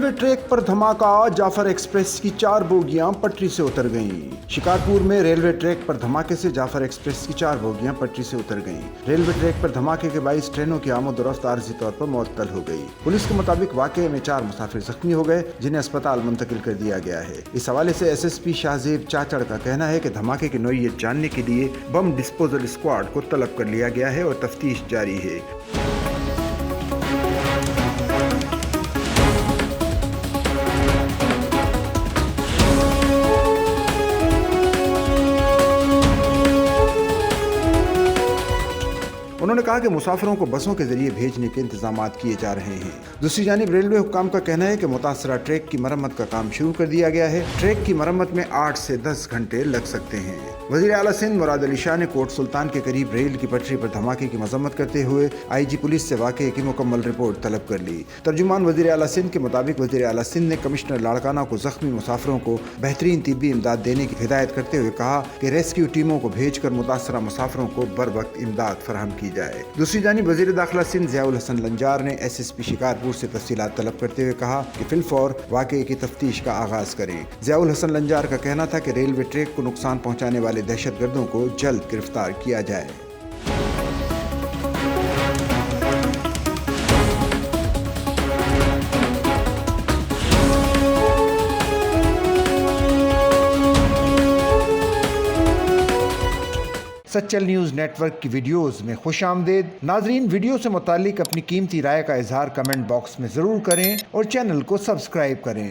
Railway track پر دھماکہ، جعفر express کی 4 بوگیاں پٹری سے اتر گئیں۔ شکارپور میں ریلوے ٹریک پر دھماکے سے جعفر ایکسپریس کی 4 بوگیاں پٹری سے اتر گئیں۔ ریلوے ٹریک پر دھماکے کے باعث ٹرینوں کی آمد و رفت عارضی طور پر معطل ہو گئی۔ پولیس کے مطابق واقعے میں 4 مسافر زخمی ہو گئے، جنہیں اسپتال منتقل کر دیا گیا ہے۔ اس حوالے سے ایس ایس پی شاہزیب چاچڑ کا کہنا ہے کہ دھماکے کی نوعیت جاننے کے لیے بم ڈسپوزل اسکواڈ کو طلب کر لیا گیا ہے اور تفتیش جاری ہے۔ انہوں نے کہا کہ مسافروں کو بسوں کے ذریعے بھیجنے کے انتظامات کیے جا رہے ہیں۔ دوسری جانب ریلوے حکام کا کہنا ہے کہ متاثرہ ٹریک کی مرمت کا کام شروع کر دیا گیا ہے۔ ٹریک کی مرمت میں 8 سے 10 گھنٹے لگ سکتے ہیں۔ وزیر اعلیٰ سندھ مراد علی شاہ نے کوٹ سلطان کے قریب ریل کی پٹری پر دھماکے کی مذمت کرتے ہوئے آئی جی پولیس سے واقعے کی مکمل رپورٹ طلب کر لی۔ ترجمان وزیر اعلیٰ سندھ کے مطابق وزیر اعلیٰ سندھ نے کمشنر لاڑکانہ کو زخمی مسافروں کو بہترین طبی امداد دینے کی ہدایت کرتے ہوئے کہا کہ ریسکیو ٹیموں کو بھیج کر متاثرہ مسافروں کو بروقت امداد فراہم کی جائے۔ دوسری جانب وزیر داخلہ سندھ ضیاء الحسن لنجار نے ایس ایس پی شکارپور سے تفصیلات طلب کرتے ہوئے کہا کہ فی الفور واقعے کی تفتیش کا آغاز کریں۔ ضیاء الحسن لنجار کا کہنا تھا کہ ریلوے ٹریک کو نقصان پہنچانے والے دہشت گردوں کو جلد گرفتار کیا جائے۔ سچل نیوز نیٹ ورک کی ویڈیوز میں خوش آمدید۔ ناظرین، ویڈیو سے متعلق اپنی قیمتی رائے کا اظہار کمنٹ باکس میں ضرور کریں اور چینل کو سبسکرائب کریں۔